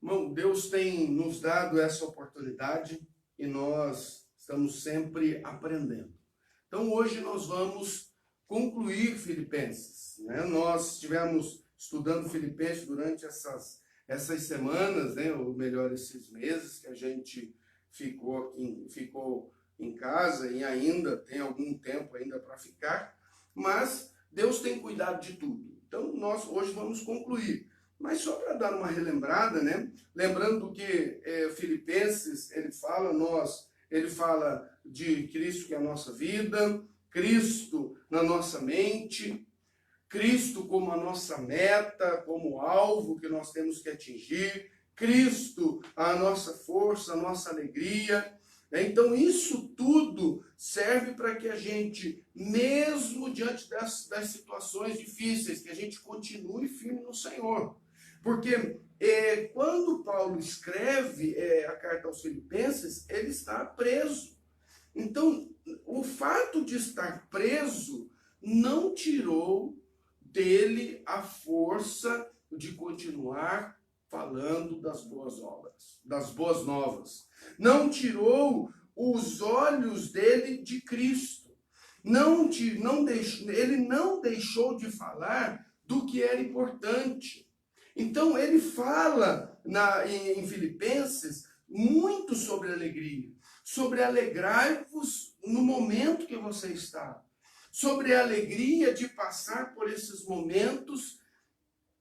Irmão, Deus tem nos dado essa oportunidade e nós estamos sempre aprendendo. Então, hoje nós vamos concluir Filipenses, né? Nós estivemos estudando Filipenses durante essas semanas, né? Ou melhor, esses meses que a gente ficou em casa e ainda tem algum tempo ainda para ficar, mas Deus tem cuidado de tudo. Então, nós hoje vamos concluir. Mas só para dar uma relembrada, né? Lembrando que Filipenses, ele fala de Cristo que é a nossa vida, Cristo na nossa mente, Cristo como a nossa meta, como alvo que nós temos que atingir, Cristo a nossa força, a nossa alegria. Então isso tudo serve para que a gente, mesmo diante das situações difíceis, que a gente continue firme no Senhor. Porque quando Paulo escreve a carta aos Filipenses, ele está preso. Então, o fato de estar preso não tirou dele a força de continuar falando das boas obras, das boas novas. Não tirou os olhos dele de Cristo. Ele não deixou de falar do que era importante. Então, ele fala em Filipenses muito sobre alegria, sobre alegrar-vos no momento que você está, sobre a alegria de passar por esses momentos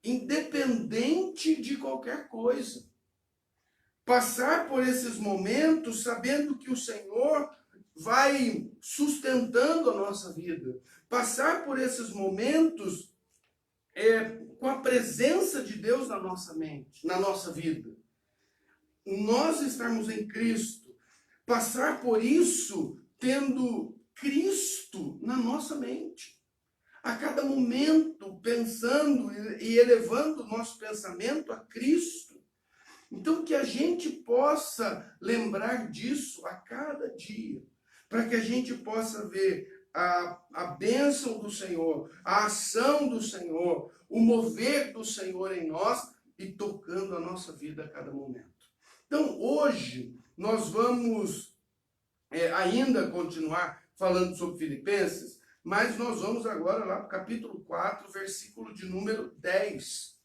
independente de qualquer coisa. Passar por esses momentos sabendo que o Senhor vai sustentando a nossa vida. Passar por esses momentos com a presença de Deus na nossa mente, na nossa vida. Nós estarmos em Cristo, passar por isso tendo Cristo na nossa mente. A cada momento pensando e elevando o nosso pensamento a Cristo. Então que a gente possa lembrar disso a cada dia, para que a gente possa ver a bênção do Senhor, a ação do Senhor, o mover do Senhor em nós e tocando a nossa vida a cada momento. Então, hoje, nós vamos ainda continuar falando sobre Filipenses, mas nós vamos agora lá para o capítulo 4, versículo de número 10.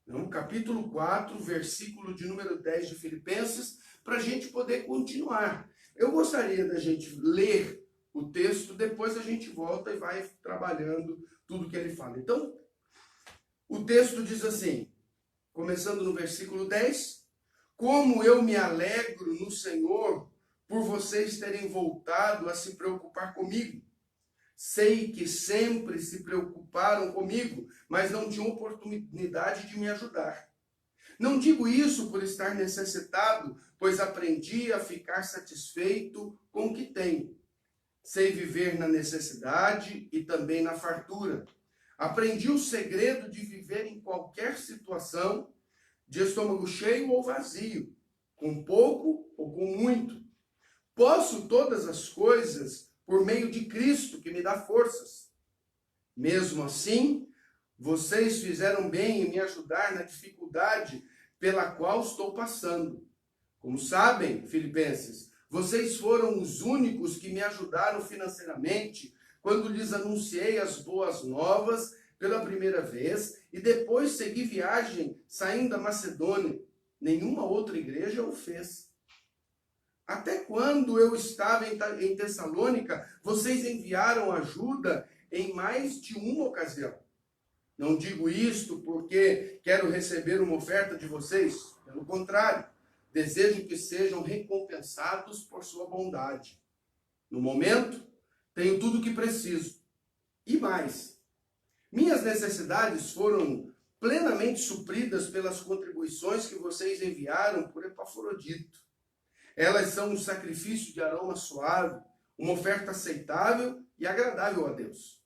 Então, capítulo 4, versículo de número 10 de Filipenses, para a gente poder continuar. Eu gostaria da gente ler o texto, depois a gente volta e vai trabalhando tudo que ele fala. Então, o texto diz assim, começando no versículo 10, como eu me alegro no Senhor por vocês terem voltado a se preocupar comigo. Sei que sempre se preocuparam comigo, mas não tinham oportunidade de me ajudar. Não digo isso por estar necessitado, pois aprendi a ficar satisfeito com o que tenho. Sei viver na necessidade e também na fartura. Aprendi o segredo de viver em qualquer situação, de estômago cheio ou vazio, com pouco ou com muito. Posso todas as coisas por meio de Cristo que me dá forças. Mesmo assim, vocês fizeram bem em me ajudar na dificuldade pela qual estou passando. Como sabem, Filipenses, vocês foram os únicos que me ajudaram financeiramente quando lhes anunciei as boas novas pela primeira vez e depois segui viagem saindo da Macedônia. Nenhuma outra igreja o fez. Até quando eu estava em Tessalônica, vocês enviaram ajuda em mais de uma ocasião. Não digo isto porque quero receber uma oferta de vocês. Pelo contrário, desejo que sejam recompensados por sua bondade. No momento, tenho tudo o que preciso. E mais. Minhas necessidades foram plenamente supridas pelas contribuições que vocês enviaram por Epafrodito. Elas são um sacrifício de aroma suave, uma oferta aceitável e agradável a Deus.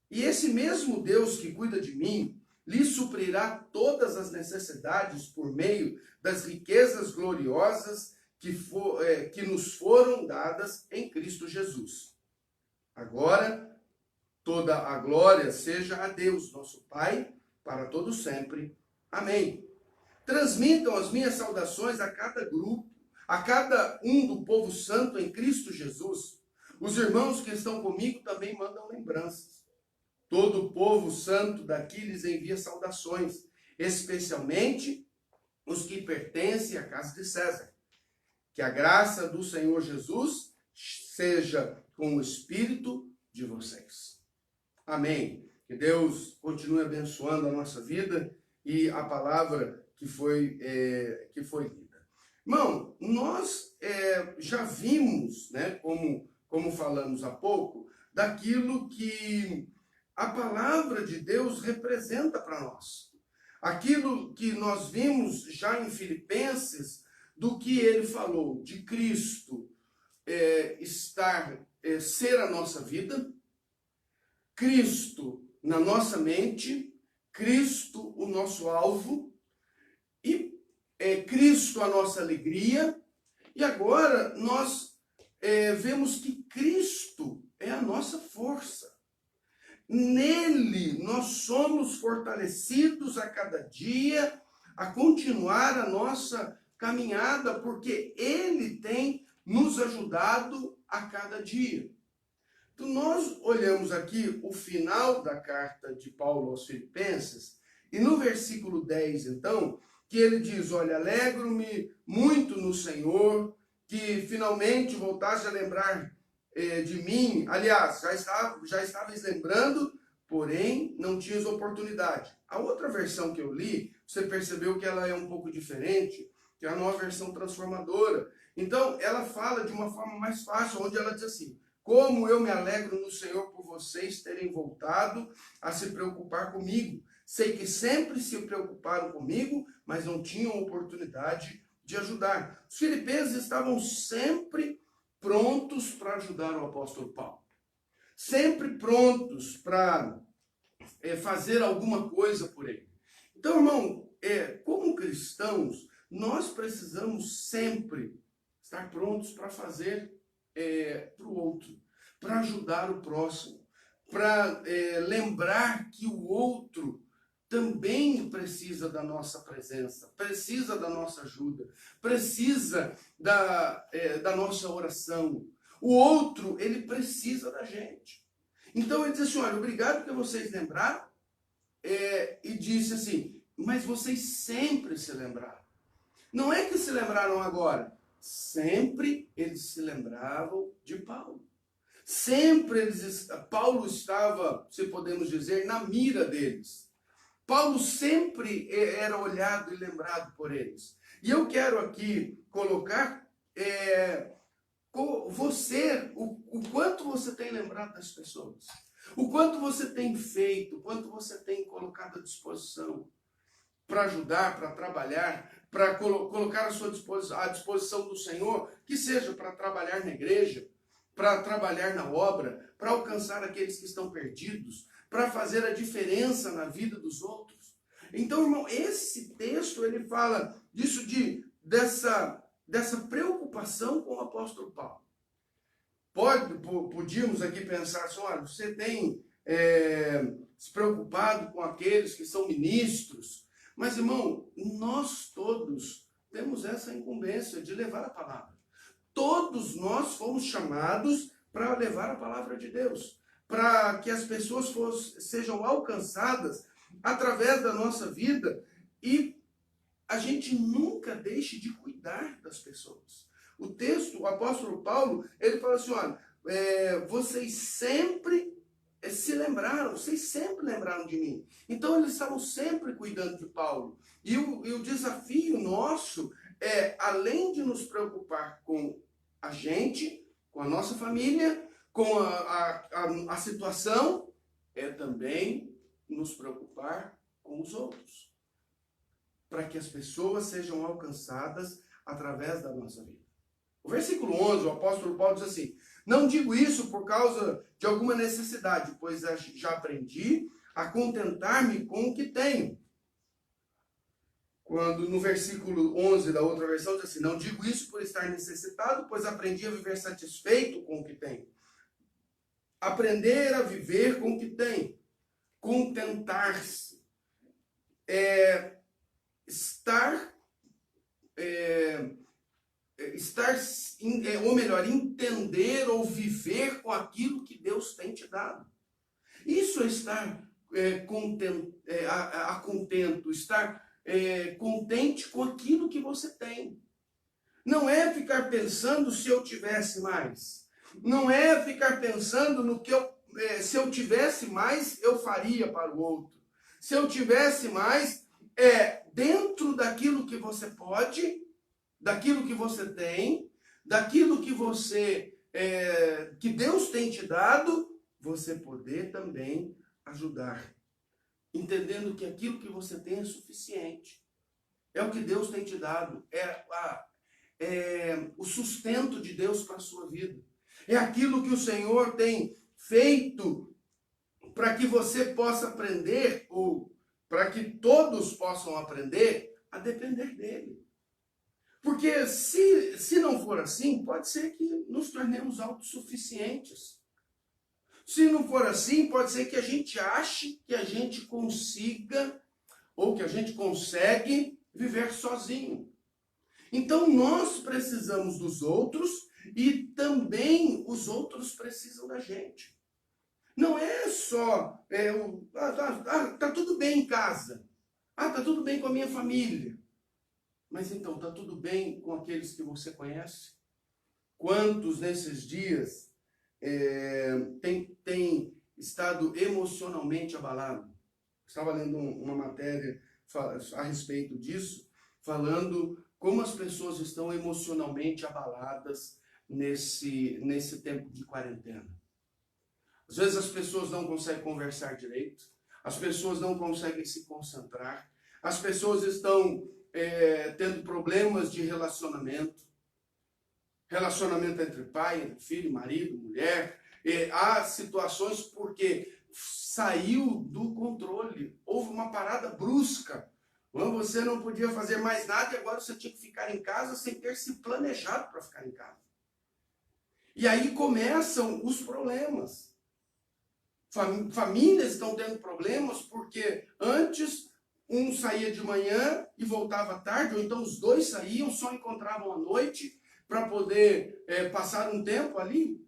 E esse mesmo Deus que cuida de mim, lhe suprirá todas as necessidades por meio das riquezas gloriosas que nos foram dadas em Cristo Jesus. Agora, toda a glória seja a Deus, nosso Pai, para todo sempre. Amém. Transmitam as minhas saudações a cada grupo, a cada um do povo santo em Cristo Jesus. Os irmãos que estão comigo também mandam lembranças. Todo o povo santo daqui lhes envia saudações, especialmente os que pertencem à casa de César. Que a graça do Senhor Jesus seja com o espírito de vocês. Amém. Que Deus continue abençoando a nossa vida e a palavra que foi lida. Irmão, nós já vimos, né, como falamos há pouco, daquilo que a palavra de Deus representa para nós. Aquilo que nós vimos já em Filipenses, do que ele falou, de Cristo ser a nossa vida, Cristo na nossa mente, Cristo o nosso alvo, e Cristo a nossa alegria, e agora nós vemos que Cristo é a nossa força. Nele nós somos fortalecidos a cada dia a continuar a nossa caminhada, porque Ele tem nos ajudado a cada dia. Então nós olhamos aqui o final da carta de Paulo aos Filipenses, e no versículo 10, então, que ele diz, olha, alegro-me muito no Senhor, que finalmente voltaste a lembrar de mim. Aliás, já estavas lembrando, porém não tinhas oportunidade. A outra versão que eu li, você percebeu que ela é um pouco diferente, que é a nova versão transformadora. Então, ela fala de uma forma mais fácil, onde ela diz assim, como eu me alegro no Senhor por vocês terem voltado a se preocupar comigo. Sei que sempre se preocuparam comigo, mas não tinham oportunidade de ajudar. Os filipenses estavam sempre prontos para ajudar o apóstolo Paulo. Sempre prontos para fazer alguma coisa por ele. Então, irmão, como cristãos, nós precisamos sempre estar prontos para fazer para o outro, para ajudar o próximo, para lembrar que o outro também precisa da nossa presença, precisa da nossa ajuda, precisa da nossa oração. O outro, ele precisa da gente. Então ele diz assim, olha, obrigado que vocês lembraram, e disse assim, mas vocês sempre se lembraram. Não é que se lembraram agora, sempre eles se lembravam de Paulo. Sempre Paulo estava, se podemos dizer, na mira deles. Paulo sempre era olhado e lembrado por eles. E eu quero aqui colocar o quanto você tem lembrado das pessoas, o quanto você tem feito, o quanto você tem colocado à disposição para ajudar, para trabalhar, para colocar à disposição do Senhor, que seja para trabalhar na igreja, para trabalhar na obra, para alcançar aqueles que estão perdidos, para fazer a diferença na vida dos outros. Então, irmão, esse texto ele fala disso, dessa preocupação com o apóstolo Paulo. Podíamos aqui pensar assim, olha, você tem se preocupado com aqueles que são ministros, mas, irmão, nós todos temos essa incumbência de levar a palavra. Todos nós fomos chamados para levar a palavra de Deus, para que as pessoas sejam alcançadas através da nossa vida e a gente nunca deixe de cuidar das pessoas. O apóstolo Paulo, ele fala assim, olha, vocês sempre se lembraram, vocês sempre lembraram de mim. Então eles estavam sempre cuidando de Paulo. E o desafio nosso além de nos preocupar com a gente, com a nossa família, com a situação, também nos preocupar com os outros, para que as pessoas sejam alcançadas através da nossa vida. O versículo 11, o apóstolo Paulo diz assim, não digo isso por causa de alguma necessidade, pois já aprendi a contentar-me com o que tenho. Quando no versículo 11 da outra versão diz assim, não digo isso por estar necessitado, pois aprendi a viver satisfeito com o que tenho. Aprender a viver com o que tem. Contentar-se. Estar ou melhor, entender ou viver com aquilo que Deus tem te dado. Isso é estar contento, estar contente com aquilo que você tem. Não é ficar pensando se eu tivesse mais. Não é ficar pensando no que se eu tivesse mais, eu faria para o outro. Se eu tivesse mais, dentro daquilo que você pode, daquilo que você tem, daquilo que que Deus tem te dado, você poder também ajudar. Entendendo que aquilo que você tem é suficiente. É o que Deus tem te dado. É o sustento de Deus para a sua vida. É aquilo que o Senhor tem feito para que você possa aprender, ou para que todos possam aprender a depender dele. Porque se não for assim, pode ser que nos tornemos autossuficientes. Se não for assim, pode ser que a gente ache que a gente consiga, ou que a gente consegue viver sozinho. Então nós precisamos dos outros e também os outros precisam da gente. Não é só, tá tudo bem em casa. Tá tudo bem com a minha família. Mas então, tá tudo bem com aqueles que você conhece? Quantos nesses dias tem estado emocionalmente abalado? Estava lendo uma matéria a respeito disso, falando como as pessoas estão emocionalmente abaladas nesse tempo de quarentena. Às vezes as pessoas não conseguem conversar direito, as pessoas não conseguem se concentrar, as pessoas estão tendo problemas de relacionamento entre pai, entre filho, marido, mulher. Há situações porque saiu do controle, houve uma parada brusca. Você não podia fazer mais nada e agora você tinha que ficar em casa sem ter se planejado para ficar em casa. E aí começam os problemas. Famílias estão tendo problemas porque antes um saía de manhã e voltava à tarde, ou então os dois saíam, só encontravam à noite para poder passar um tempo ali,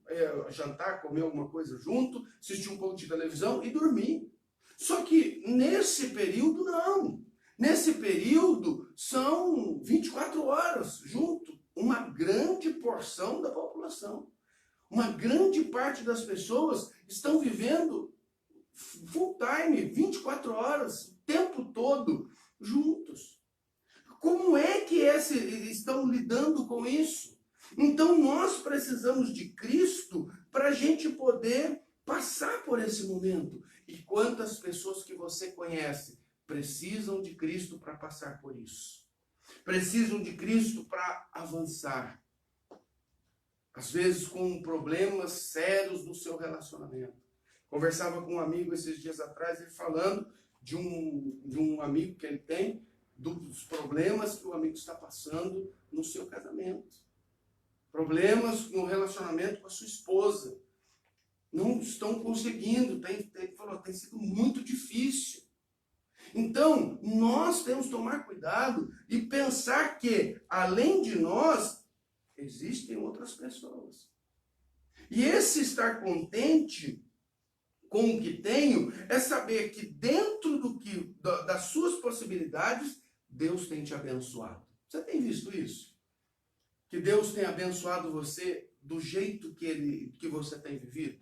jantar, comer alguma coisa junto, assistir um pouco de televisão e dormir. Só que nesse período não. Nesse período são 24 horas junto, uma grande porção da população. Uma grande parte das pessoas estão vivendo full time, 24 horas, o tempo todo, juntos. Como é que estão lidando com isso? Então nós precisamos de Cristo para a gente poder passar por esse momento. E quantas pessoas que você conhece precisam de Cristo para passar por isso? Precisam de Cristo para avançar. Às vezes com problemas sérios no seu relacionamento. Conversava com um amigo esses dias atrás, ele falando de um amigo que ele tem, dos problemas que o amigo está passando no seu casamento. Problemas no relacionamento com a sua esposa. Não estão conseguindo, ele falou, tem sido muito difícil. Então, nós temos que tomar cuidado e pensar que, além de nós, existem outras pessoas. E esse estar contente com o que tenho é saber que dentro das suas possibilidades, Deus tem te abençoado. Você tem visto isso? Que Deus tem abençoado você do jeito que você tem vivido?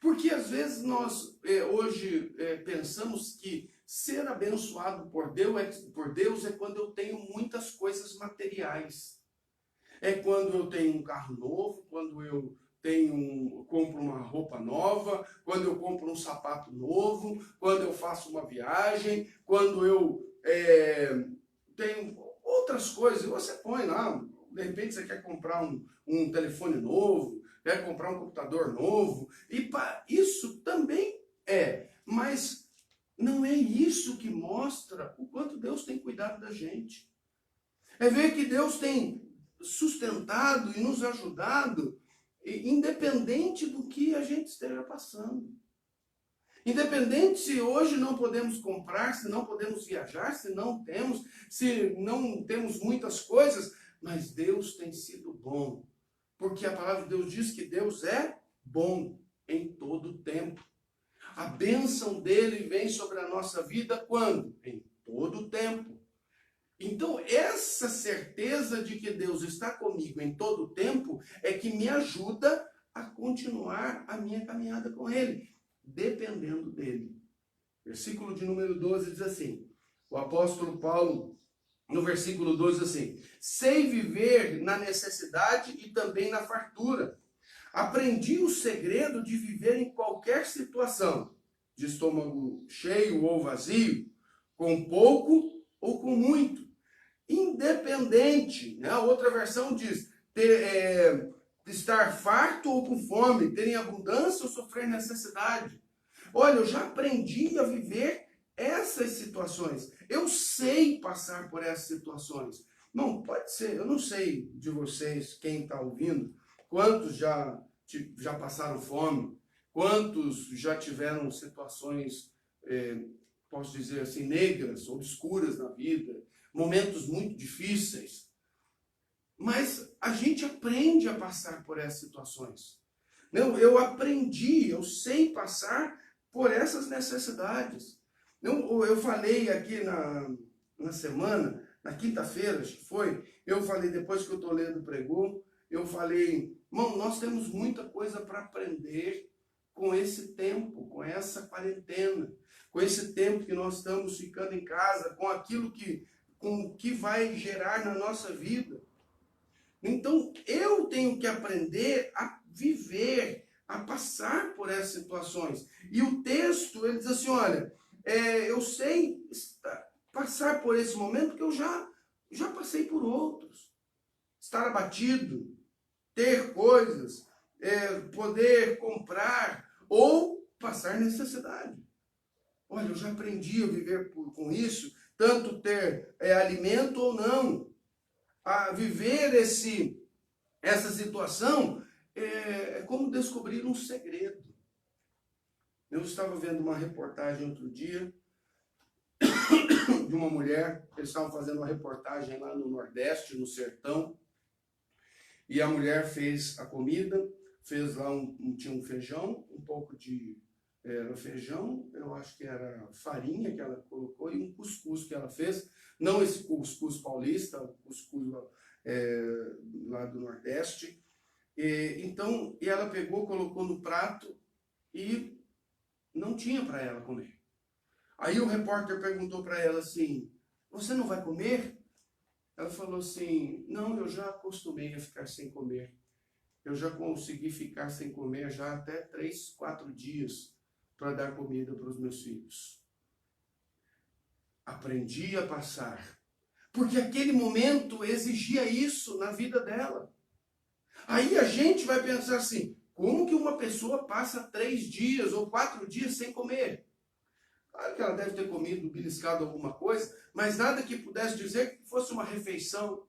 Porque às vezes nós hoje pensamos que ser abençoado por Deus é quando eu tenho muitas coisas materiais. É quando eu tenho um carro novo, quando eu compro uma roupa nova, quando eu compro um sapato novo, quando eu faço uma viagem, quando eu tenho outras coisas. Você põe lá, de repente você quer comprar um telefone novo, quer comprar um computador novo, e isso também mas não é isso que mostra o quanto Deus tem cuidado da gente. É ver que Deus tem sustentado e nos ajudado, independente do que a gente esteja passando. Independente se hoje não podemos comprar, se não podemos viajar, se não temos muitas coisas, Mas Deus tem sido bom, porque a palavra de Deus diz que Deus é bom em todo o tempo. A bênção dele vem sobre a nossa vida quando? Em todo o tempo. Então, essa certeza de que Deus está comigo em todo o tempo é que me ajuda a continuar a minha caminhada com ele, dependendo dele. Versículo de número 12 diz assim, o apóstolo Paulo, no versículo 12 diz assim, sei viver na necessidade e também na fartura. Aprendi o segredo de viver em qualquer situação, de estômago cheio ou vazio, com pouco ou com muito, independente, né? A outra versão diz, estar farto ou com fome, ter em abundância ou sofrer necessidade. Olha, eu já aprendi a viver essas situações. Eu sei passar por essas situações. Não, pode ser, eu não sei de vocês, quem está ouvindo, quantos já passaram fome, quantos já tiveram situações, posso dizer assim, negras, obscuras na vida, momentos muito difíceis. Mas a gente aprende a passar por essas situações. Eu aprendi, eu sei passar por essas necessidades. Eu falei aqui na semana, na quinta-feira, acho que foi, eu falei, depois que o Toledo pregou, eu falei, irmão, nós temos muita coisa para aprender com esse tempo, com essa quarentena, com esse tempo que nós estamos ficando em casa, com o que vai gerar na nossa vida. Então, eu tenho que aprender a viver, a passar por essas situações. E o texto, ele diz assim, olha, eu sei passar por esse momento porque eu já passei por outros. Estar abatido, ter coisas, poder comprar ou passar necessidade. Olha, eu já aprendi a viver com isso, tanto ter alimento ou não. A viver essa situação é como descobrir um segredo. Eu estava vendo uma reportagem outro dia de uma mulher, eles estavam fazendo uma reportagem lá no Nordeste, no sertão, e a mulher fez a comida, fez lá tinha um feijão, um pouco de feijão, eu acho que era farinha que ela colocou, e um cuscuz que ela fez, não esse cuscuz paulista, o cuscuz lá do Nordeste. Então, ela pegou, colocou no prato e não tinha para ela comer. Aí o repórter perguntou para ela assim, você não vai comer? Ela falou assim, não, eu já acostumei a ficar sem comer. Eu já consegui ficar sem comer já até 3, 4 dias para dar comida para os meus filhos. Aprendi a passar. Porque aquele momento exigia isso na vida dela. Aí a gente vai pensar assim, como que uma pessoa passa 3 dias ou 4 dias sem comer? Claro que ela deve ter comido, beliscado alguma coisa, mas nada que pudesse dizer que fosse uma refeição.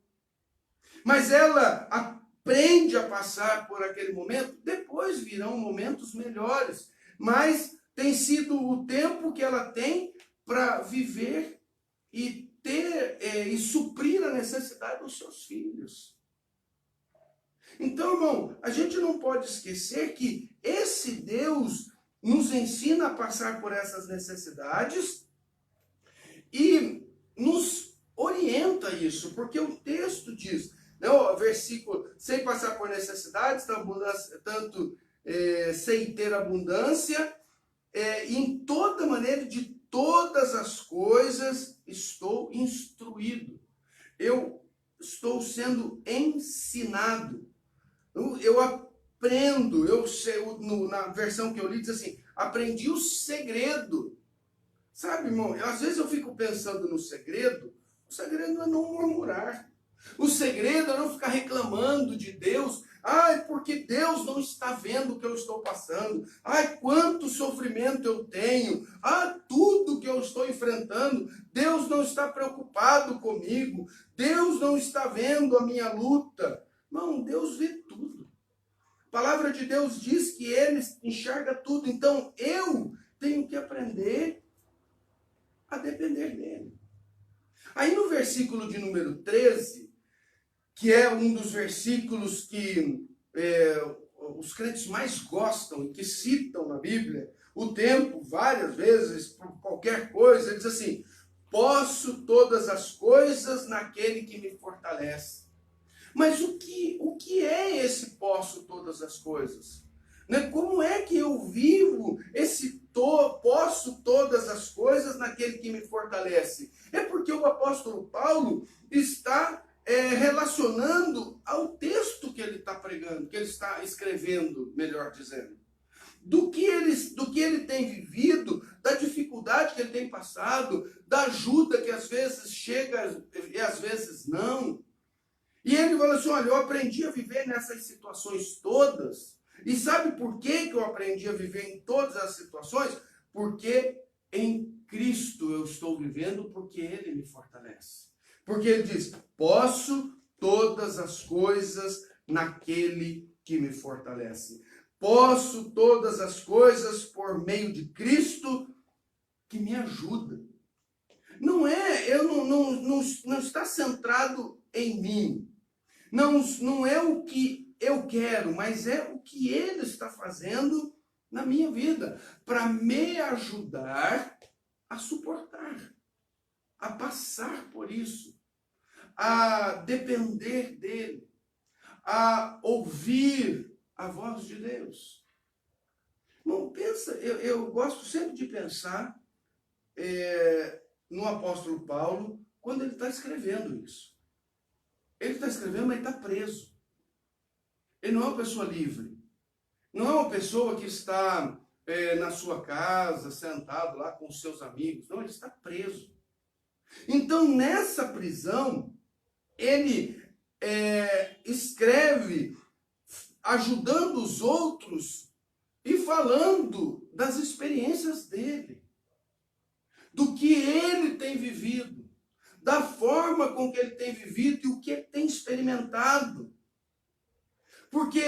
Mas ela aprende a passar por aquele momento, depois virão momentos melhores. Mas tem sido o tempo que ela tem para viver e ter e suprir a necessidade dos seus filhos. Então, irmão, a gente não pode esquecer que esse Deus nos ensina a passar por essas necessidades e nos orienta isso, porque o texto diz, né, o versículo, sem passar por necessidades, tanto sem ter abundância, em toda maneira, de todas as coisas, estou instruído. Eu estou sendo ensinado. Eu aprendo, eu sei, na versão que eu li diz assim, aprendi o segredo. Sabe, irmão, às vezes eu fico pensando no segredo, o segredo é não murmurar. O segredo é não ficar reclamando de Deus. Ai, porque Deus não está vendo o que eu estou passando. Ai, quanto sofrimento eu tenho. Ah, tudo que eu estou enfrentando. Deus não está preocupado comigo. Deus não está vendo a minha luta. Não, Deus vê tudo. A palavra de Deus diz que Ele enxerga tudo. Então, eu tenho que aprender a depender dEle. Aí no versículo de número 13, que é um dos versículos que os crentes mais gostam e que citam na Bíblia, o tempo, várias vezes, por qualquer coisa, ele diz assim: posso todas as coisas naquele que me fortalece. Mas o que é esse posso todas as coisas? Né? Como é que eu vivo esse posso todas as coisas naquele que me fortalece? É porque o apóstolo Paulo está relacionando ao texto que ele está pregando, que ele está escrevendo, melhor dizendo. Do que ele tem vivido, da dificuldade que ele tem passado, da ajuda que às vezes chega e às vezes não. E ele falou assim: olha, eu aprendi a viver nessas situações todas. E sabe por que eu aprendi a viver em todas as situações? Porque em Cristo eu estou vivendo, porque Ele me fortalece. Porque Ele diz: posso todas as coisas naquele que me fortalece. Posso todas as coisas por meio de Cristo que me ajuda. Não está centrado em mim. Não é o que eu quero, mas é o que Ele está fazendo na minha vida, para me ajudar a suportar, a passar por isso, a depender dEle, a ouvir a voz de Deus. Não pensa, eu gosto sempre de pensar no apóstolo Paulo quando ele está escrevendo isso. Ele está escrevendo, mas ele está preso. Ele não é uma pessoa livre. Não é uma pessoa que está na sua casa, sentado lá com os seus amigos. Não, ele está preso. Então, nessa prisão, ele escreve ajudando os outros e falando das experiências dele, do que ele tem vivido, da forma com que ele tem vivido e o que ele tem experimentado. Porque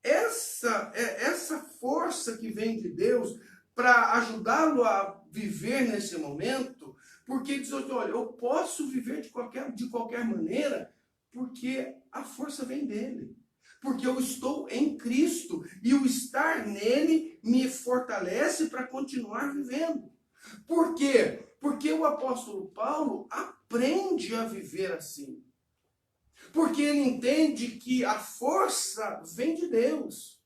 essa força que vem de Deus para ajudá-lo a viver nesse momento, porque ele diz: olha, eu posso viver de qualquer maneira, porque a força vem dele. Porque eu estou em Cristo e o estar nele me fortalece para continuar vivendo. Por quê? Porque o apóstolo Paulo aprende a viver assim. Porque ele entende que a força vem de Deus,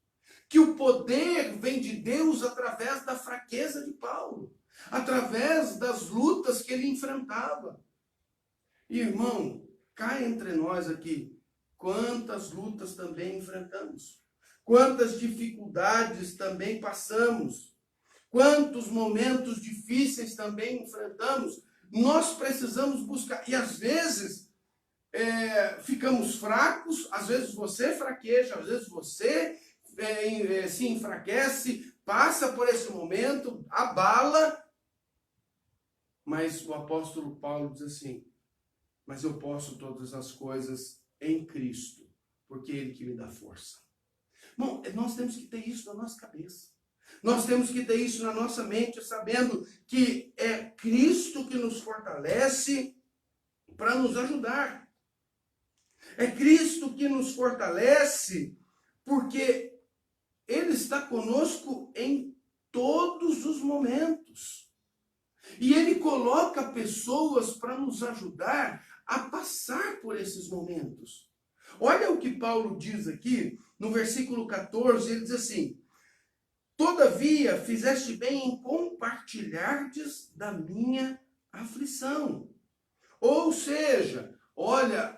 que o poder vem de Deus através da fraqueza de Paulo, através das lutas que ele enfrentava. Irmão, cá entre nós aqui, quantas lutas também enfrentamos, quantas dificuldades também passamos, quantos momentos difíceis também enfrentamos. Nós precisamos buscar, e às vezes ficamos fracos, às vezes você fraqueja, às vezes você se enfraquece, passa por esse momento, abala, mas o apóstolo Paulo diz assim: mas eu posso todas as coisas em Cristo, porque Ele que me dá força. Bom, nós temos que ter isso na nossa cabeça. Nós temos que ter isso na nossa mente, sabendo que é Cristo que nos fortalece para nos ajudar. É Cristo que nos fortalece, porque Ele está conosco em todos os momentos. E Ele coloca pessoas para nos ajudar a passar por esses momentos. Olha o que Paulo diz aqui, no versículo 14, ele diz assim: todavia fizeste bem em compartilhardes da minha aflição. Ou seja, olha,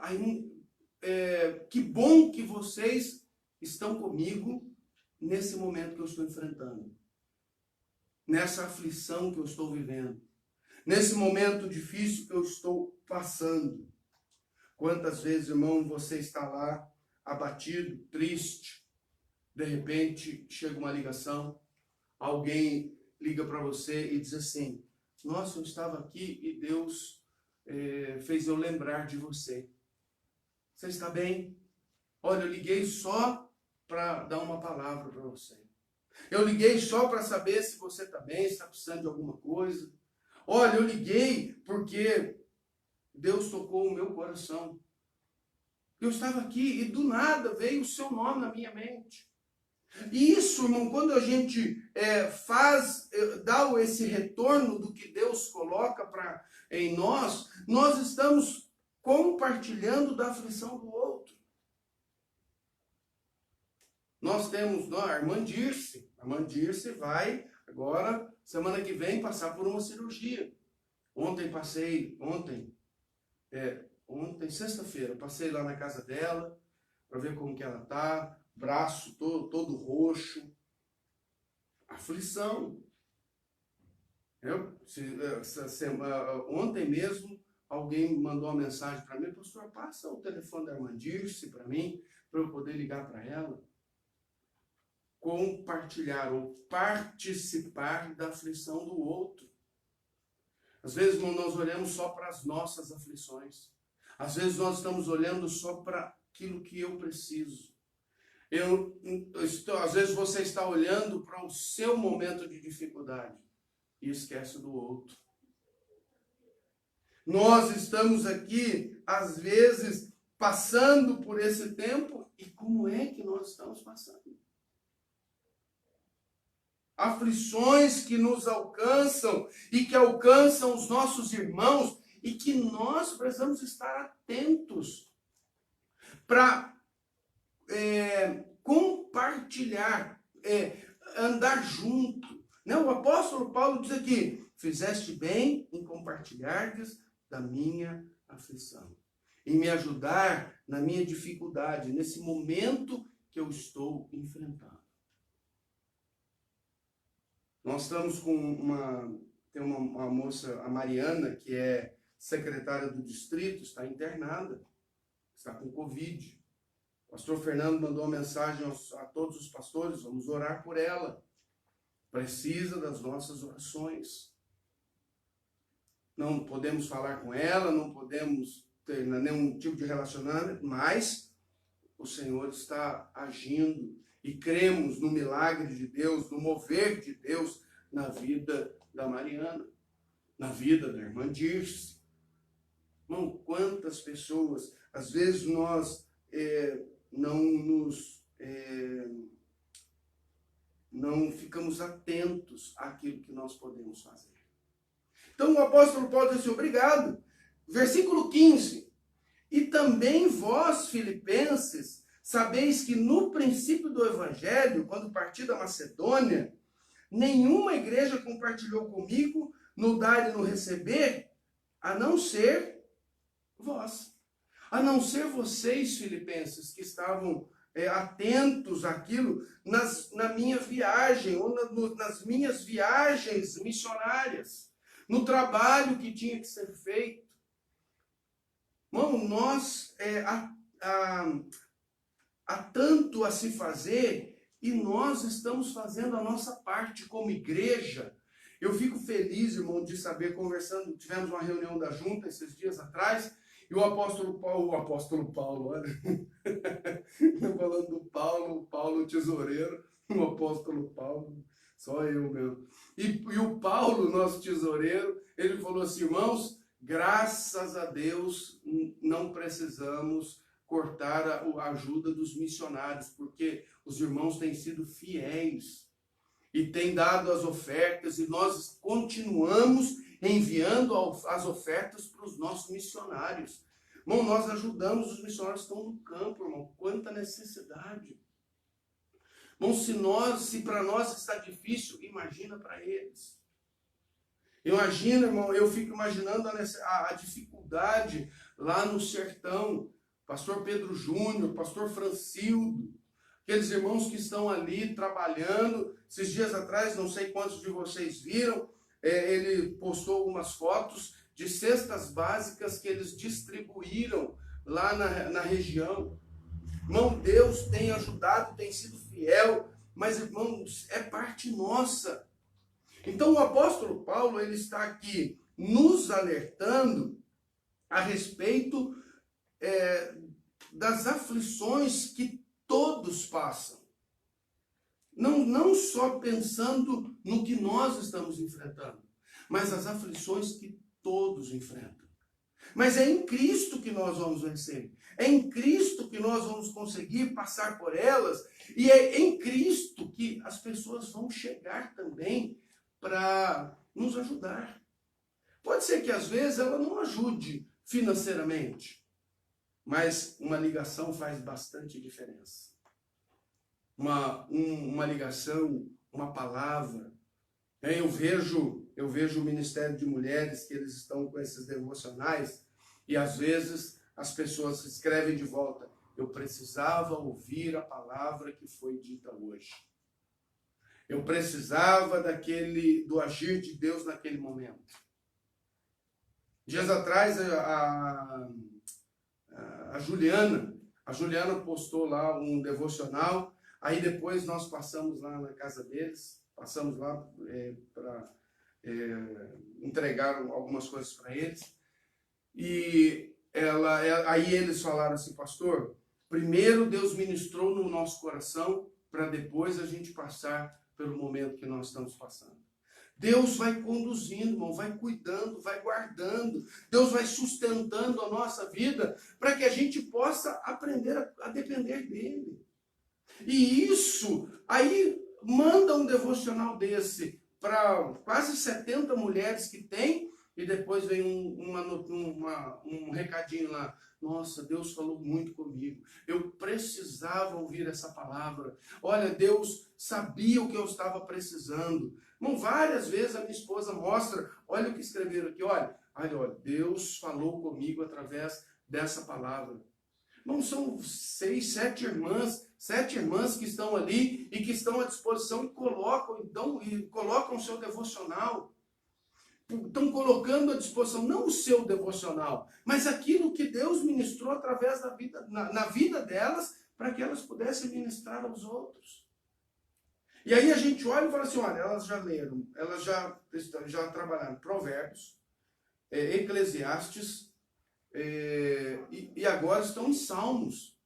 que bom que vocês estão comigo nesse momento que eu estou enfrentando, nessa aflição que eu estou vivendo, nesse momento difícil que eu estou passando. Quantas vezes, irmão, você está lá abatido, triste, de repente chega uma ligação, alguém liga para você e diz assim: nossa, eu estava aqui e Deus fez eu lembrar de você. Você está bem? Olha, eu liguei só para dar uma palavra para você. Eu liguei só para saber se você está bem, se está precisando de alguma coisa. Olha, eu liguei porque Deus tocou o meu coração. Eu estava aqui e do nada veio o seu nome na minha mente. E isso, irmão, quando a gente dá esse retorno do que Deus coloca em nós, nós estamos compartilhando da aflição do outro. Nós temos a irmã Dirce. A irmã Dirce vai agora, semana que vem, passar por uma cirurgia. Ontem, sexta-feira, passei lá na casa dela para ver como que ela tá. Braço todo roxo, aflição. Ontem mesmo, alguém mandou uma mensagem para mim: pastor, passa o telefone da irmã Dirce para mim, para eu poder ligar para ela. Compartilhar ou participar da aflição do outro. Às vezes nós olhamos só para as nossas aflições. Às vezes nós estamos olhando só para aquilo que eu preciso. Às vezes você está olhando para o seu momento de dificuldade e esquece do outro. Nós estamos aqui, às vezes, passando por esse tempo, e como é que nós estamos passando? Aflições que nos alcançam e que alcançam os nossos irmãos e que nós precisamos estar atentos para compartilhar, andar junto. Não, o apóstolo Paulo diz aqui: fizeste bem em compartilhardes da minha aflição, em me ajudar na minha dificuldade, nesse momento que eu estou enfrentando. Nós estamos com tem uma moça, a Mariana, que é secretária do distrito, está internada, está com Covid. O pastor Fernando mandou uma mensagem a todos os pastores: vamos orar por ela. Precisa das nossas orações. Não podemos falar com ela, não podemos ter nenhum tipo de relacionamento, mas o Senhor está agindo e cremos no milagre de Deus, no mover de Deus na vida da Mariana, na vida da irmã Dirce. Irmão, quantas pessoas, às vezes nós não ficamos atentos àquilo que nós podemos fazer. Então o apóstolo Paulo diz assim: obrigado. Versículo 15. E também vós, filipenses, sabeis que no princípio do evangelho, quando parti da Macedônia, nenhuma igreja compartilhou comigo no dar e no receber, a não ser vós. A não ser vocês, filipenses, que estavam atentos àquilo na minha viagem, ou nas minhas viagens missionárias, no trabalho que tinha que ser feito. Irmão, nós há tanto a se fazer e nós estamos fazendo a nossa parte como igreja. Eu fico feliz, irmão, de saber, tivemos uma reunião da junta esses dias atrás, e o apóstolo Paulo, olha, falando do Paulo tesoureiro, o apóstolo Paulo, só eu mesmo. E o Paulo, nosso tesoureiro, ele falou assim: irmãos, graças a Deus não precisamos cortar a ajuda dos missionários, porque os irmãos têm sido fiéis e têm dado as ofertas, e nós continuamos enviando as ofertas para os nossos missionários. Irmão, nós ajudamos os missionários que estão no campo, irmão. Quanta necessidade. Irmão, se para nós está difícil, imagina para eles. Imagina, irmão, eu fico imaginando a dificuldade lá no sertão. Pastor Pedro Júnior, pastor Francildo, aqueles irmãos que estão ali trabalhando. Esses dias atrás, não sei quantos de vocês viram, ele postou algumas fotos de cestas básicas que eles distribuíram lá na região. Irmão, Deus tem ajudado, tem sido fiel, mas, irmãos, é parte nossa. Então o apóstolo Paulo, ele está aqui nos alertando a respeito das aflições que todos passam. Não só pensando no que nós estamos enfrentando, mas as aflições que todos enfrentam. Mas é em Cristo que nós vamos vencer. É em Cristo que nós vamos conseguir passar por elas. E é em Cristo que as pessoas vão chegar também para nos ajudar. Pode ser que às vezes ela não ajude financeiramente, mas uma ligação faz bastante diferença. Uma ligação, uma palavra. Eu vejo o Ministério de Mulheres, que eles estão com esses devocionais, e às vezes as pessoas escrevem de volta: eu precisava ouvir a palavra que foi dita hoje. Eu precisava do agir de Deus naquele momento. Dias atrás, a Juliana postou lá um devocional, aí depois nós passamos lá na casa deles, passamos lá para entregar algumas coisas para eles, e aí eles falaram assim: pastor, primeiro Deus ministrou no nosso coração, para depois a gente passar pelo momento que nós estamos passando. Deus vai conduzindo, irmão, vai cuidando, vai guardando. Deus vai sustentando a nossa vida para que a gente possa aprender a depender dele. E isso, aí manda um devocional desse para quase 70 mulheres que tem, e depois vem um recadinho lá: nossa, Deus falou muito comigo, eu precisava ouvir essa palavra, olha, Deus sabia o que eu estava precisando. Não, várias vezes a minha esposa mostra: olha o que escreveram aqui, olha, Deus falou comigo através dessa palavra. Não, são 6, 7 irmãs que estão ali e que estão à disposição e colocam o seu devocional. Estão colocando à disposição não o seu devocional, mas aquilo que Deus ministrou através da vida, na vida delas, para que elas pudessem ministrar aos outros. E aí a gente olha e fala assim: olha, elas já leram, elas já trabalharam Provérbios, Eclesiastes, e agora estão em Salmos.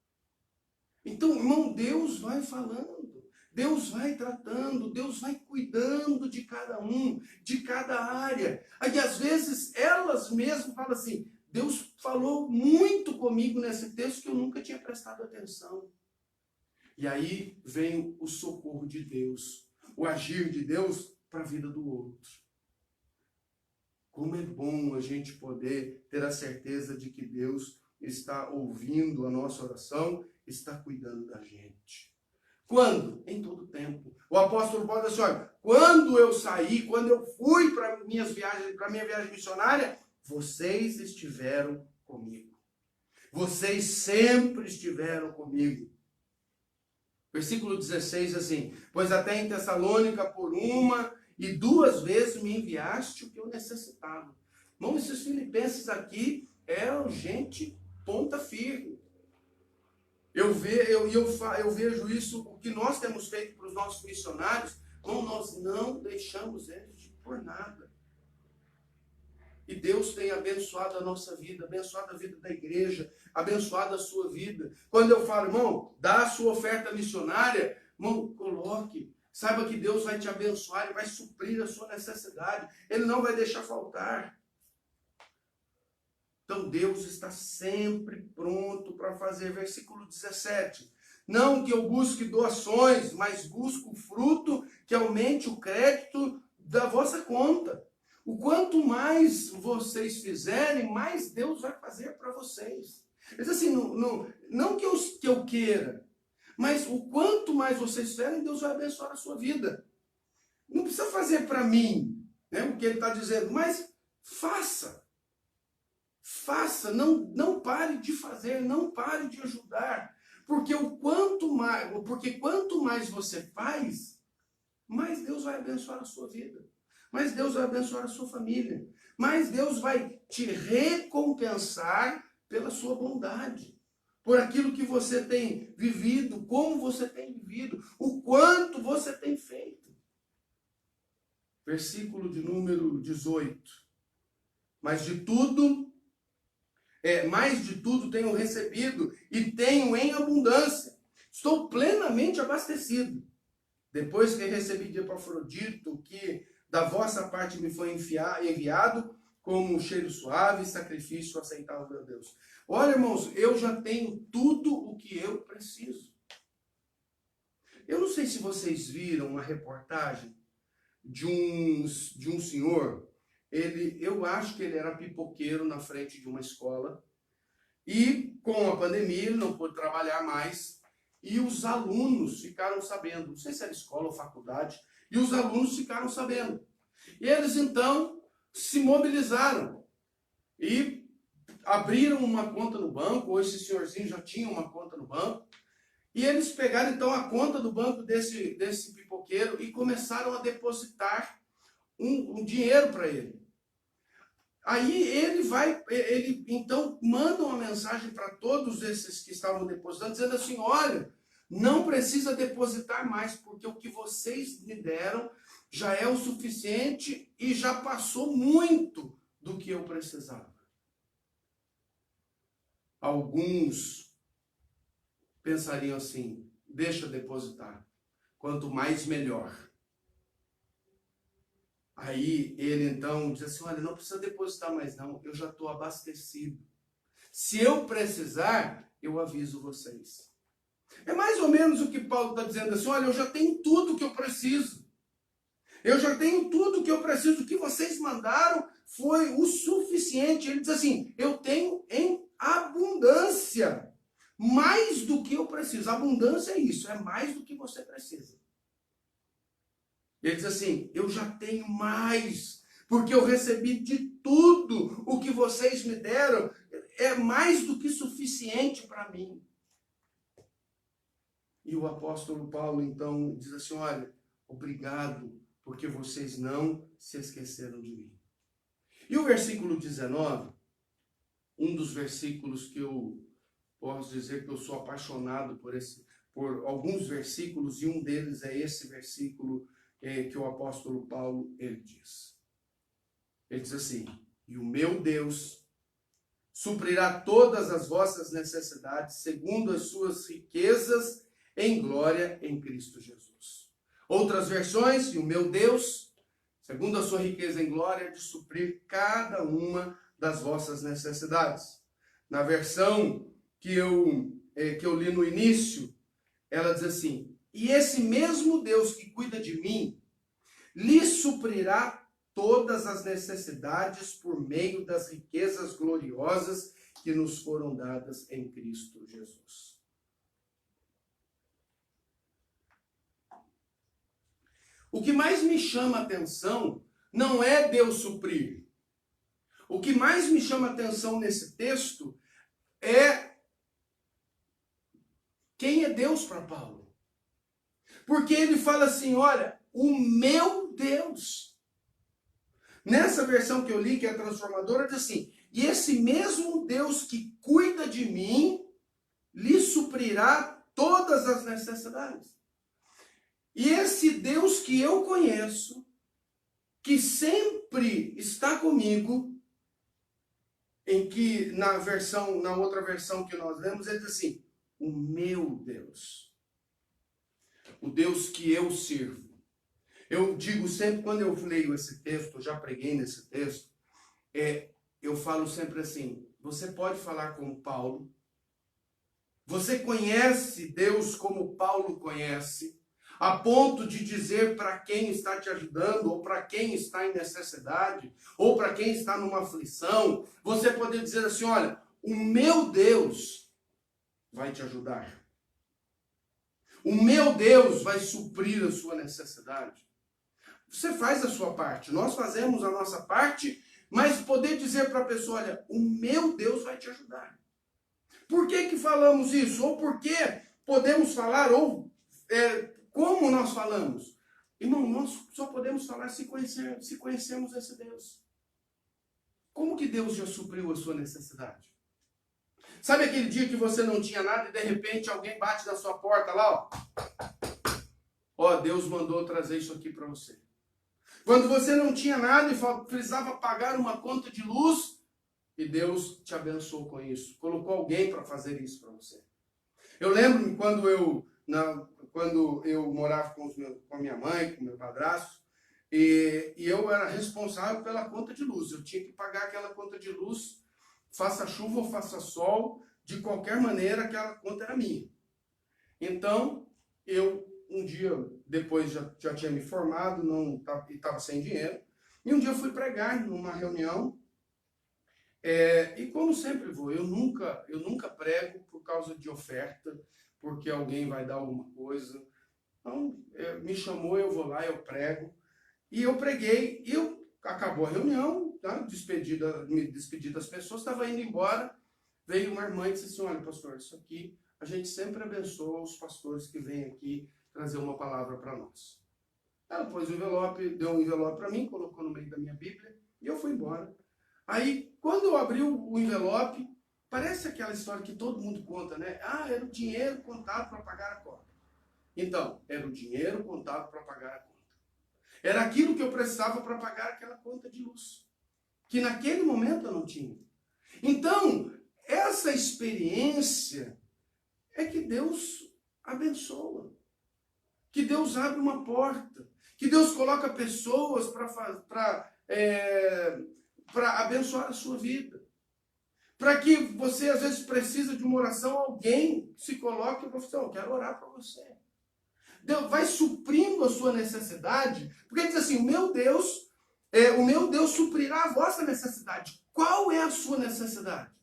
Então, irmão, Deus vai falando, Deus vai tratando, Deus vai cuidando de cada um, de cada área. Aí às vezes elas mesmas falam assim: Deus falou muito comigo nesse texto que eu nunca tinha prestado atenção. E aí vem o socorro de Deus, o agir de Deus para a vida do outro. Como é bom a gente poder ter a certeza de que Deus está ouvindo a nossa oração, está cuidando da gente. Quando? Em todo tempo. O apóstolo Paulo diz assim: olha, quando eu saí, quando eu fui para minha viagem missionária, vocês estiveram comigo. Vocês sempre estiveram comigo. Versículo 16, assim: pois até em Tessalônica por 1 e 2 vezes me enviaste o que eu necessitava. Irmão, esses filipenses aqui eram gente ponta firme. Eu vejo isso, o que nós temos feito para os nossos missionários, nós não deixamos eles por nada. E Deus tem abençoado a nossa vida, abençoado a vida da igreja, abençoado a sua vida. Quando eu falo: irmão, dá a sua oferta missionária, irmão, coloque. Saiba que Deus vai te abençoar, Ele vai suprir a sua necessidade. Ele não vai deixar faltar. Então Deus está sempre pronto para fazer. Versículo 17. Não que eu busque doações, mas busco o fruto que aumente o crédito da vossa conta. O quanto mais vocês fizerem, mais Deus vai fazer para vocês. Ele diz assim: não que eu queira, mas o quanto mais vocês fizerem, Deus vai abençoar a sua vida. Não precisa fazer para mim, né, o que ele está dizendo, mas faça. Faça, não pare de fazer, não pare de ajudar. Porque quanto mais você faz, mais Deus vai abençoar a sua vida. Mais Deus vai abençoar a sua família. Mais Deus vai te recompensar pela sua bondade. Por aquilo que você tem vivido, como você tem vivido, o quanto você tem feito. Versículo de número 18. Mais de tudo tenho recebido e tenho em abundância. Estou plenamente abastecido. Depois que recebi de Epafrodito, que da vossa parte me foi enviado, como um cheiro suave e sacrifício aceitável a Deus. Olha, irmãos, eu já tenho tudo o que eu preciso. Eu não sei se vocês viram uma reportagem de um senhor, eu acho que ele era pipoqueiro na frente de uma escola, e com a pandemia ele não pôde trabalhar mais, e os alunos ficaram sabendo, não sei se era escola ou faculdade, e os alunos ficaram sabendo. E eles então se mobilizaram e abriram uma conta no banco, ou esse senhorzinho já tinha uma conta no banco, e eles pegaram então a conta do banco desse pipoqueiro e começaram a depositar um dinheiro para ele. Aí ele então manda uma mensagem para todos esses que estavam depositando, dizendo assim: olha, não precisa depositar mais, porque o que vocês me deram já é o suficiente e já passou muito do que eu precisava. Alguns pensariam assim: deixa depositar, quanto mais melhor. Aí ele então diz assim: olha, não precisa depositar mais não, eu já estou abastecido. Se eu precisar, eu aviso vocês. É mais ou menos o que Paulo está dizendo assim: olha, eu já tenho tudo que eu preciso. Eu já tenho tudo que eu preciso. O que vocês mandaram foi o suficiente. Ele diz assim: eu tenho em abundância. Mais do que eu preciso. Abundância é isso, é mais do que você precisa. Ele diz assim: eu já tenho mais, porque eu recebi de tudo o que vocês me deram, é mais do que suficiente para mim. E o apóstolo Paulo então diz assim: olha, obrigado, porque vocês não se esqueceram de mim. E o versículo 19, um dos versículos que eu posso dizer que eu sou apaixonado por alguns versículos, e um deles é esse versículo que o apóstolo Paulo ele diz. Ele diz assim: e o meu Deus suprirá todas as vossas necessidades segundo as suas riquezas em glória em Cristo Jesus. Outras versões: e o meu Deus, segundo a sua riqueza em glória, de suprir cada uma das vossas necessidades. Na versão que eu li no início, ela diz assim: e esse mesmo Deus que cuida de mim, lhe suprirá todas as necessidades por meio das riquezas gloriosas que nos foram dadas em Cristo Jesus. O que mais me chama a atenção não é Deus suprir. O que mais me chama a atenção nesse texto é quem é Deus para Paulo. Porque ele fala assim: olha, o meu Deus. Nessa versão que eu li, que é a transformadora, diz assim: e esse mesmo Deus que cuida de mim, lhe suprirá todas as necessidades. E esse Deus que eu conheço, que sempre está comigo, em que na outra versão que nós lemos, ele diz assim: o meu Deus. O Deus que eu sirvo. Eu digo sempre, quando eu leio esse texto, eu já preguei nesse texto, eu falo sempre assim: você pode falar como Paulo, você conhece Deus como Paulo conhece, a ponto de dizer para quem está te ajudando, ou para quem está em necessidade, ou para quem está numa aflição, você pode dizer assim: olha, o meu Deus vai te ajudar. O meu Deus vai suprir a sua necessidade. Você faz a sua parte, nós fazemos a nossa parte, mas poder dizer para a pessoa: olha, o meu Deus vai te ajudar. Por que falamos isso? Ou por que podemos falar, ou como nós falamos? Irmão, nós só podemos falar se conhecermos esse Deus. Como que Deus já supriu a sua necessidade? Sabe aquele dia que você não tinha nada e de repente alguém bate na sua porta lá, ó, Deus mandou trazer isso aqui para você. Quando você não tinha nada e precisava pagar uma conta de luz, e Deus te abençoou com isso. Colocou alguém para fazer isso para você. Eu lembro-me quando eu morava com a minha mãe, com meu padrasto, E eu era responsável pela conta de luz. Eu tinha que pagar aquela conta de luz, faça chuva ou faça sol, de qualquer maneira aquela conta era minha. Então, eu um dia depois já tinha me formado, não estava sem dinheiro, e um dia eu fui pregar numa reunião, e como sempre vou, eu nunca prego por causa de oferta, porque alguém vai dar alguma coisa. Então, me chamou, eu vou lá, eu prego. E eu preguei, acabou a reunião, tá? Me despedi das pessoas, estava indo embora, veio uma irmã e disse assim, olha, pastor, isso aqui, a gente sempre abençoa os pastores que vêm aqui trazer uma palavra para nós. Ela pôs o envelope, deu um envelope para mim, colocou no meio da minha Bíblia, e eu fui embora. Aí, quando eu abri o envelope, parece aquela história que todo mundo conta, né? Ah, era o dinheiro contado para pagar a conta. Então, era o dinheiro contado para pagar a conta. Era aquilo que eu precisava para pagar aquela conta de luz, que naquele momento eu não tinha. Então, essa experiência é que Deus abençoa, que Deus abre uma porta, que Deus coloca pessoas para abençoar a sua vida. Para que você, às vezes, precisa de uma oração, alguém se coloque e fala assim, eu quero orar para você. Deus vai suprindo a sua necessidade, porque diz assim, o meu Deus suprirá a vossa necessidade. Qual é a sua necessidade?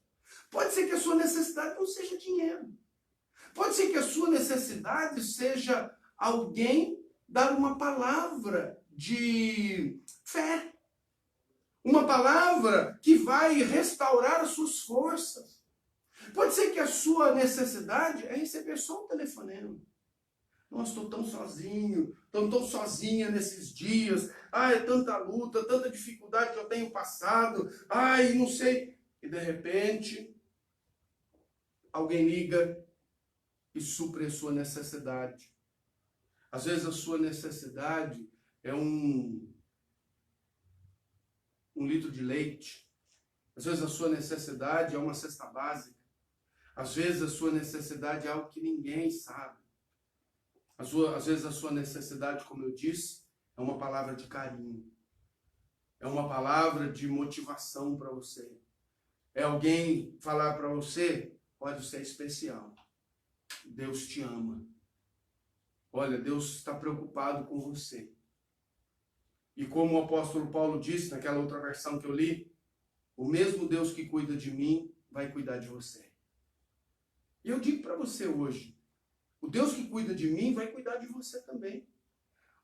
Pode ser que a sua necessidade não seja dinheiro. Pode ser que a sua necessidade seja alguém dar uma palavra de fé. Uma palavra que vai restaurar as suas forças. Pode ser que a sua necessidade é receber só um telefonema. Nossa, estou tão sozinho, estou tão sozinha nesses dias. Ai, é tanta luta, tanta dificuldade que eu tenho passado. Ai, não sei. E de repente, alguém liga e supre a sua necessidade. Às vezes a sua necessidade é um litro de leite. Às vezes a sua necessidade é uma cesta básica. Às vezes a sua necessidade é algo que ninguém sabe. Às vezes a sua necessidade, como eu disse, é uma palavra de carinho. É uma palavra de motivação para você. É alguém falar para você, olha, você é especial. Deus te ama. Olha, Deus está preocupado com você. E como o apóstolo Paulo disse naquela outra versão que eu li, o mesmo Deus que cuida de mim vai cuidar de você. E eu digo para você hoje, o Deus que cuida de mim vai cuidar de você também.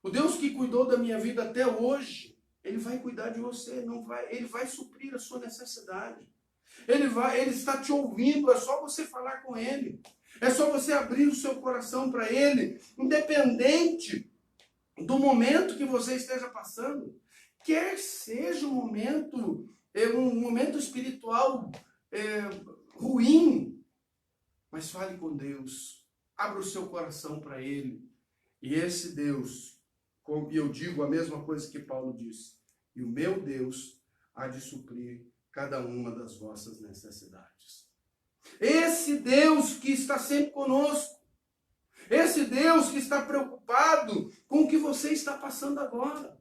O Deus que cuidou da minha vida até hoje, Ele vai cuidar de você, Ele vai suprir a sua necessidade. Ele está te ouvindo, é só você falar com Ele. É só você abrir o seu coração para Ele, independente do momento que você esteja passando. Quer seja um momento espiritual ruim, mas fale com Deus. Abra o seu coração para Ele. E esse Deus, e eu digo a mesma coisa que Paulo disse, e o meu Deus há de suprir cada uma das vossas necessidades. Esse Deus que está sempre conosco, esse Deus que está preocupado com o que você está passando agora,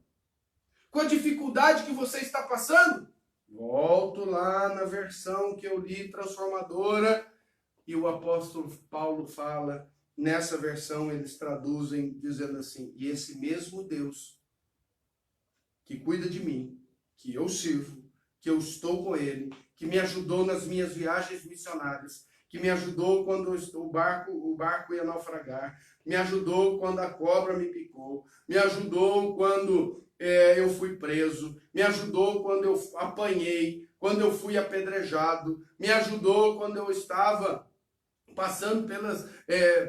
com a dificuldade que você está passando, volto lá na versão que eu li, transformadora, e o apóstolo Paulo fala, nessa versão eles traduzem dizendo assim, e esse mesmo Deus que cuida de mim, que eu sirvo, que eu estou com Ele, que me ajudou nas minhas viagens missionárias, que me ajudou quando o barco ia naufragar, me ajudou quando a cobra me picou, me ajudou quando eu fui preso, me ajudou quando eu apanhei, quando eu fui apedrejado, me ajudou quando eu estava passando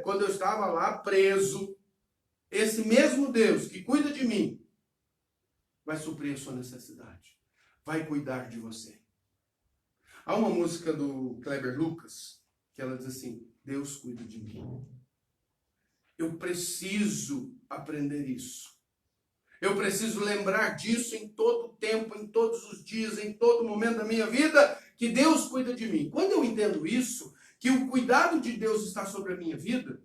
quando eu estava lá preso. Esse mesmo Deus que cuida de mim vai suprir a sua necessidade, vai cuidar de você. Há uma música do Kleber Lucas que ela diz assim, Deus cuida de mim. Eu preciso aprender isso. Eu preciso lembrar disso em todo o tempo, em todos os dias, em todo momento da minha vida, que Deus cuida de mim. Quando eu entendo isso, que o cuidado de Deus está sobre a minha vida,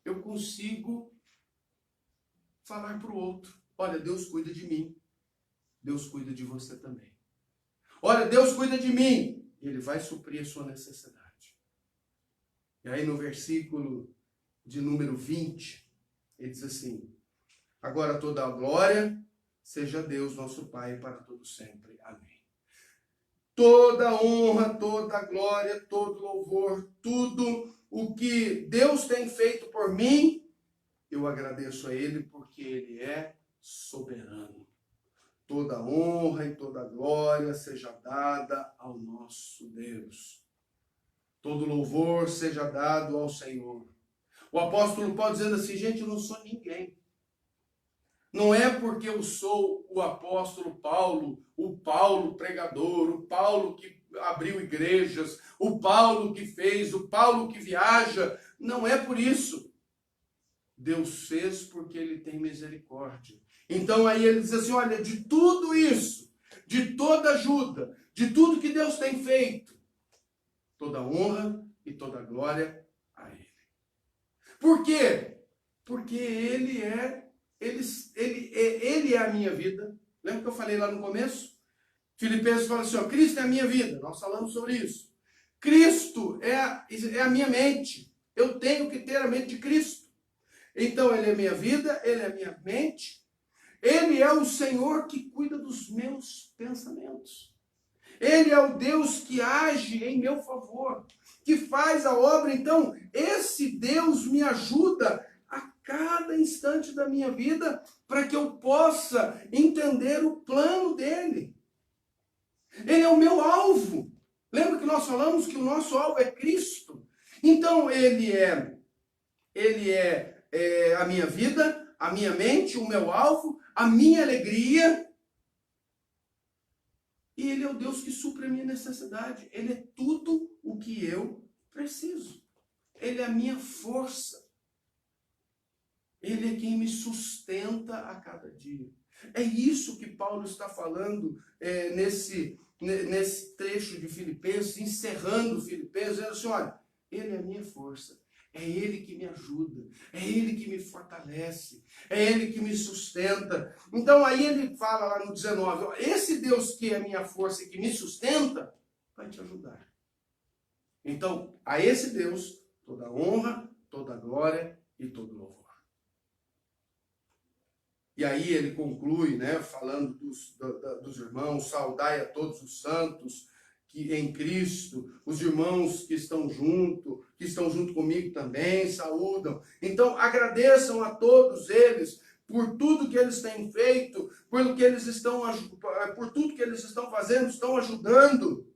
eu consigo falar para o outro. olha, Deus cuida de mim, Deus cuida de você também. Olha, Deus cuida de mim, Ele vai suprir a sua necessidade. E aí no versículo de número 20, ele diz assim: agora toda a glória seja a Deus nosso Pai para todo sempre. Amém. Toda honra, toda glória, todo louvor, tudo o que Deus tem feito por mim, eu agradeço a Ele porque Ele é soberano. Toda honra e toda glória seja dada ao nosso Deus. Todo louvor seja dado ao Senhor. O apóstolo Paulo dizendo assim: gente, eu não sou ninguém. Não é porque eu sou o apóstolo Paulo, o Paulo pregador, o Paulo que abriu igrejas, o Paulo que fez, o Paulo que viaja. Não é por isso. Deus fez porque Ele tem misericórdia. Então aí ele diz assim: olha, de tudo isso, de toda ajuda, de tudo que Deus tem feito, toda honra e toda glória a Ele. Por quê? Porque Ele é a minha vida. Lembra que eu falei lá no começo? Filipenses fala assim, ó, Cristo é a minha vida. Nós falamos sobre isso. Cristo é a minha mente. Eu tenho que ter a mente de Cristo. Então Ele é a minha vida, Ele é a minha mente. Ele é o Senhor que cuida dos meus pensamentos. Ele é o Deus que age em meu favor, que faz a obra. Então, esse Deus me ajuda a cada instante da minha vida para que eu possa entender o plano dele. Ele é o meu alvo. Lembra que nós falamos que o nosso alvo é Cristo? Então, ele é a minha vida, a minha mente, o meu alvo, a minha alegria. E Ele é o Deus que supre a minha necessidade. Ele é tudo o que eu preciso. Ele é a minha força. Ele é quem me sustenta a cada dia. É isso que Paulo está falando nesse trecho de Filipenses, encerrando Filipenses, dizendo assim, olha, Ele é a minha força. É Ele que me ajuda, é Ele que me fortalece, é Ele que me sustenta. Então aí ele fala lá no 19, ó, esse Deus que é a minha força e que me sustenta, vai te ajudar. Então, a esse Deus, toda honra, toda glória e todo louvor. E aí ele conclui, né, falando dos irmãos, saudai a todos os santos, que em Cristo, os irmãos que estão junto comigo também, saúdam. Então, agradeçam a todos eles por tudo que eles têm feito, por tudo que eles estão fazendo, estão ajudando.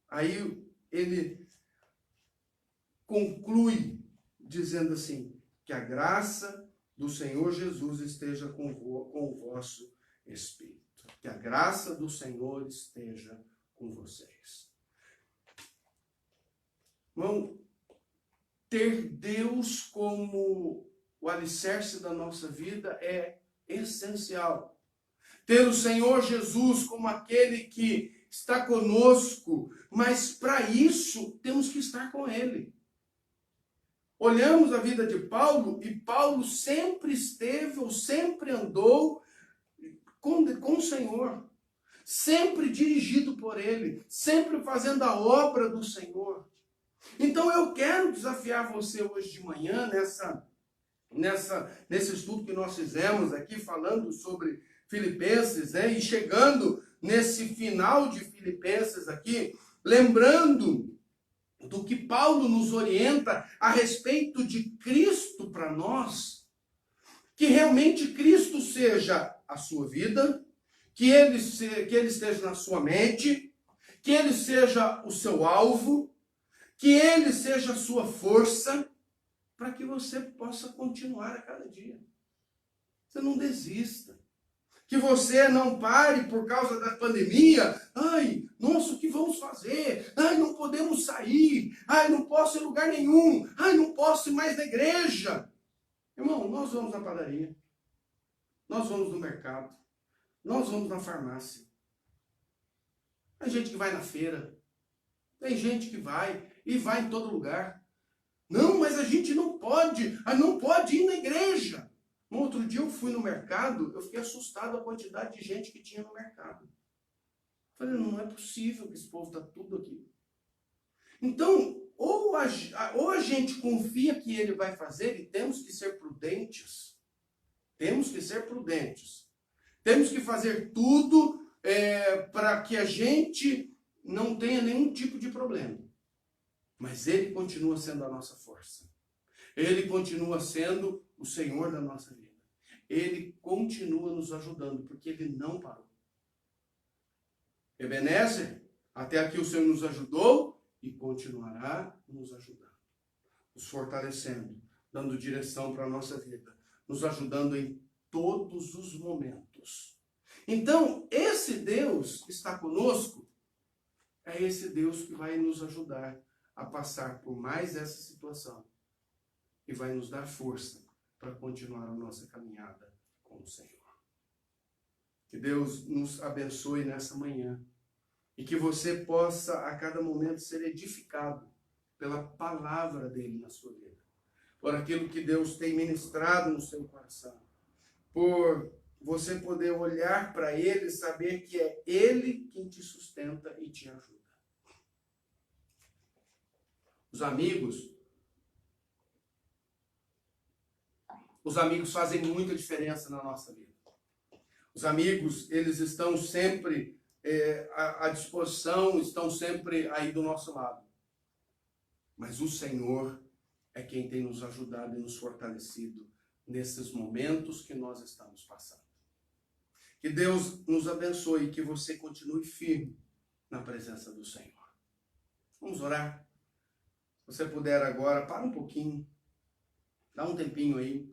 Aí ele conclui dizendo assim, que a graça do Senhor Jesus esteja com o vosso espírito. Que a graça do Senhor esteja com vocês. Irmão, ter Deus como o alicerce da nossa vida é essencial. Ter o Senhor Jesus como aquele que está conosco, mas para isso temos que estar com Ele. Olhamos a vida de Paulo e Paulo sempre esteve ou sempre andou com o Senhor. Sempre dirigido por Ele, sempre fazendo a obra do Senhor. Então eu quero desafiar você hoje de manhã, nesse estudo que nós fizemos aqui, falando sobre Filipenses, né, e chegando nesse final de Filipenses aqui, lembrando do que Paulo nos orienta a respeito de Cristo para nós, que realmente Cristo seja a sua vida, que ele esteja na sua mente, que ele seja o seu alvo, que Ele seja a sua força, para que você possa continuar a cada dia. Você não desista. Que você não pare por causa da pandemia. Ai, nossa, o que vamos fazer? Ai, não podemos sair. Ai, não posso ir em lugar nenhum. Ai, não posso ir mais na igreja. Irmão, nós vamos na padaria. Nós vamos no mercado. Nós vamos na farmácia. Tem gente que vai na feira. Tem gente que vai e vai em todo lugar. Não, mas a gente não pode ir na igreja. No outro dia eu fui no mercado, eu fiquei assustado a quantidade de gente que tinha no mercado. Falei, não é possível que esse povo está tudo aqui. Então, ou a gente confia que ele vai fazer, e temos que ser prudentes. Temos que ser prudentes. Temos que fazer tudo para que a gente não tenha nenhum tipo de problema. Mas ele continua sendo a nossa força. Ele continua sendo o Senhor da nossa vida. Ele continua nos ajudando, porque ele não parou. Ebenezer, até aqui o Senhor nos ajudou e continuará nos ajudando. Nos fortalecendo, dando direção para a nossa vida. Nos ajudando em todos os momentos. Então, esse Deus que está conosco, é esse Deus que vai nos ajudar a passar por mais essa situação. E vai nos dar força para continuar a nossa caminhada com o Senhor. Que Deus nos abençoe nessa manhã. E que você possa a cada momento ser edificado pela palavra dele na sua vida. Por aquilo que Deus tem ministrado no seu coração. Por você poder olhar para ele e saber que é ele quem te sustenta e te ajuda. Os amigos fazem muita diferença na nossa vida. Os amigos, eles estão sempre à disposição, estão sempre aí do nosso lado. Mas o Senhor é quem tem nos ajudado e nos fortalecido nesses momentos que nós estamos passando. Que Deus nos abençoe e que você continue firme na presença do Senhor. Vamos orar? Se você puder agora, para um pouquinho, dá um tempinho aí,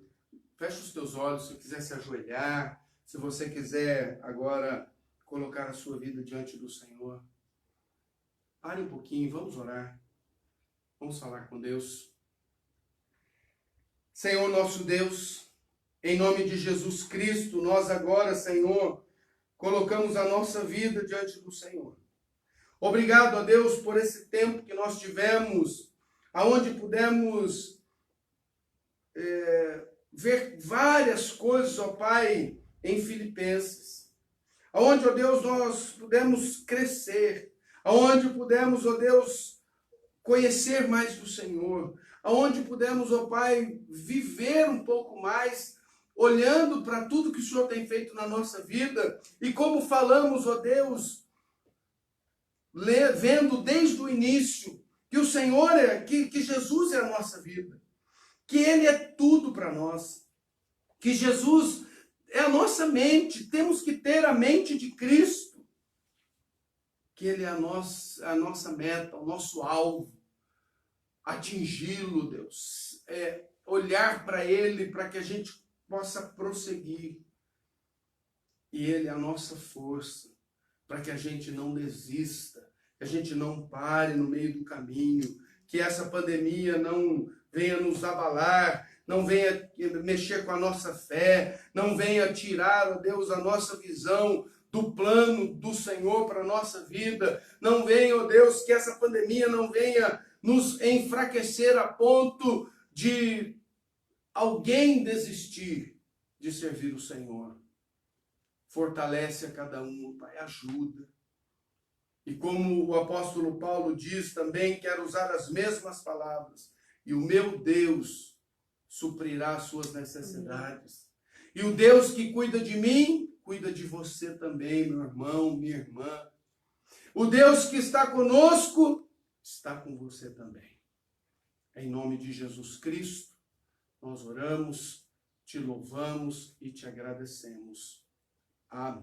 fecha os teus olhos, se quiser se ajoelhar, se você quiser agora colocar a sua vida diante do Senhor. Pare um pouquinho, vamos orar. Vamos falar com Deus. Senhor nosso Deus, em nome de Jesus Cristo, nós agora, Senhor, colocamos a nossa vida diante do Senhor. Obrigado a Deus por esse tempo que nós tivemos, aonde pudemos ver várias coisas, ó Pai, em Filipenses. Aonde, ó Deus, nós pudemos crescer. Aonde pudemos, ó Deus, conhecer mais do Senhor. Aonde pudemos, ó Pai, viver um pouco mais, olhando para tudo que o Senhor tem feito na nossa vida. E como falamos, ó Deus, vendo desde o início, que o Senhor que Jesus é a nossa vida. Que Ele é tudo para nós. Que Jesus é a nossa mente. Temos que ter a mente de Cristo. Que Ele é a nossa meta, o nosso alvo. Atingi-lo, Deus. Olhar para Ele para que a gente possa prosseguir. E Ele é a nossa força. Para que a gente não desista. Que a gente não pare no meio do caminho. Que essa pandemia não venha nos abalar, não venha mexer com a nossa fé, não venha tirar, ó Deus, a nossa visão do plano do Senhor para a nossa vida. Não venha, ó Deus, que essa pandemia não venha nos enfraquecer a ponto de alguém desistir de servir o Senhor. Fortalece a cada um, Pai, ajuda. E como o apóstolo Paulo diz também, quero usar as mesmas palavras. E o meu Deus suprirá as suas necessidades. E o Deus que cuida de mim, cuida de você também, meu irmão, minha irmã. O Deus que está conosco, está com você também. Em nome de Jesus Cristo, nós oramos, te louvamos e te agradecemos. Amém.